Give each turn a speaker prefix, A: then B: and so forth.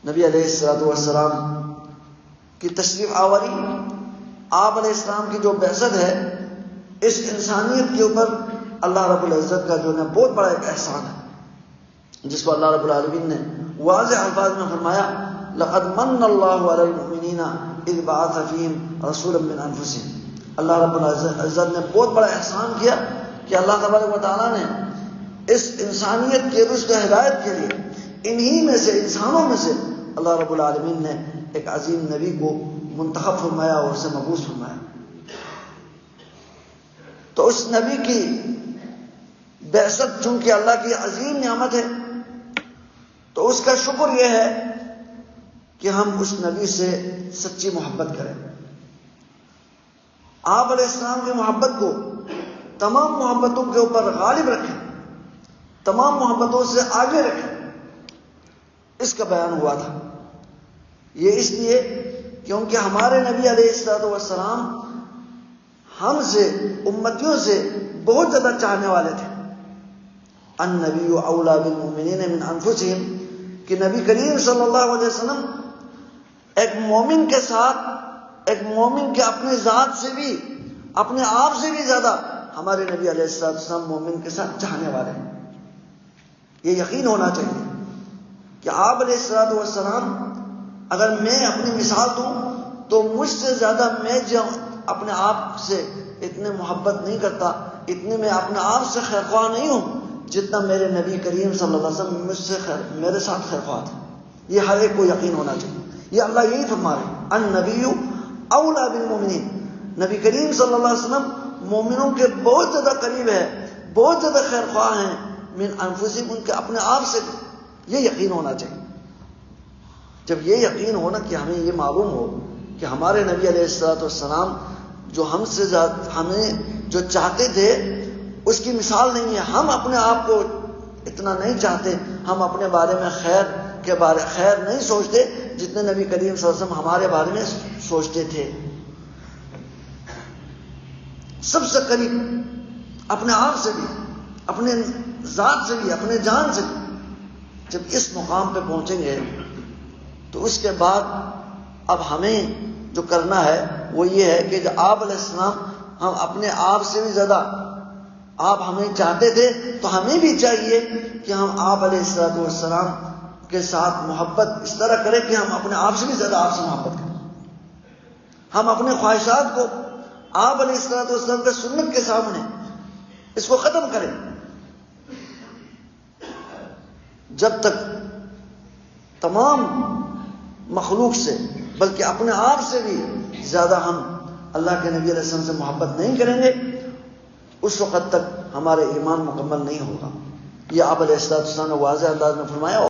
A: نبی علیہ السلام کی تشریف آوری، آپ علیہ السلام کی جو بعثت ہے، اس انسانیت کے اوپر اللہ رب العزت کا جو ہے بہت بڑا ایک احسان ہے، جس کو اللہ رب العالمین نے واضح الفاظ میں فرمایا لقد من اللہ علی المؤمنین اذ بعث فیہم رسولا من انفسہم۔ اللہ رب العزت نے بہت بڑا احسان کیا کہ اللہ تبارک و تعالیٰ نے اس انسانیت کے رشد و ہدایت کے لیے انہی میں سے، انسانوں میں سے اللہ رب العالمین نے ایک عظیم نبی کو منتخب فرمایا اور اسے مبعوث فرمایا۔ تو اس نبی کی بعثت چونکہ اللہ کی عظیم نعمت ہے، تو اس کا شکر یہ ہے کہ ہم اس نبی سے سچی محبت کریں، آپ علیہ السلام کی محبت کو تمام محبتوں کے اوپر غالب رکھیں، تمام محبتوں سے آگے رکھیں۔ اس کا بیان ہوا تھا، یہ اس لیے کیونکہ ہمارے نبی علیہ السلام ہم سے، امتیوں سے بہت زیادہ چاہنے والے تھے۔ النبی اولی بالمؤمنین من انفسہم، کہ نبی کریم صلی اللہ علیہ وسلم ایک مومن کے ساتھ، ایک مومن کے اپنے ذات سے بھی، اپنے آپ سے بھی زیادہ ہمارے نبی علیہ السلام مومن کے ساتھ چاہنے والے ہیں۔ یہ یقین ہونا چاہیے کہ آپ علیہ السلام، اگر میں اپنی مثال دوں تو مجھ سے زیادہ میں جو اپنے آپ سے اتنے محبت نہیں کرتا، اتنے میں اپنے آپ سے خیرخواہ نہیں ہوں جتنا میرے نبی کریم صلی اللہ علیہ وسلم مجھ سے میرے ساتھ خیرخواہ تھے۔ یہ ہر ایک کو یقین ہونا چاہیے۔ یہ اللہ یہی فرما رہے ہیں، النبی اولی بالمؤمنین، نبی کریم صلی اللہ علیہ وسلم مومنوں کے بہت زیادہ قریب ہے، بہت زیادہ خیرخواہ ہیں، من انفسہم، ان کے اپنے آپ سے بھی۔ یہ یقین ہونا چاہیے۔ جب یہ یقین ہونا کہ ہمیں یہ معلوم ہو کہ ہمارے نبی علیہ السلام جو ہم سے زیادہ ہمیں جو چاہتے تھے اس کی مثال نہیں ہے، ہم اپنے آپ کو اتنا نہیں چاہتے، ہم اپنے بارے میں خیر نہیں سوچتے جتنے نبی کریم صلی اللہ علیہ وسلم ہمارے بارے میں سوچتے تھے۔ سب سے قریب، اپنے آپ سے بھی، اپنے ذات سے بھی، اپنے جان سے بھی۔ جب اس مقام پہ پہنچیں گے تو اس کے بعد اب ہمیں جو کرنا ہے وہ یہ ہے کہ جو آپ علیہ السلام ہم اپنے آپ سے بھی زیادہ آپ ہمیں چاہتے تھے، تو ہمیں بھی چاہیے کہ ہم آپ علیہ السلام کے ساتھ محبت اس طرح کریں کہ ہم اپنے آپ سے بھی زیادہ آپ سے محبت کریں۔ ہم اپنے خواہشات کو آپ علیہ السلام کے سنت کے سامنے اس کو ختم کریں، جب تک تمام مخلوق سے بلکہ اپنے آپ سے بھی زیادہ ہم اللہ کے نبی علیہ السلام سے محبت نہیں کریں گے، اس وقت تک ہمارے ایمان مکمل نہیں ہوگا۔ یہ آپ علیہ السلام نے واضح انداز میں فرمایا۔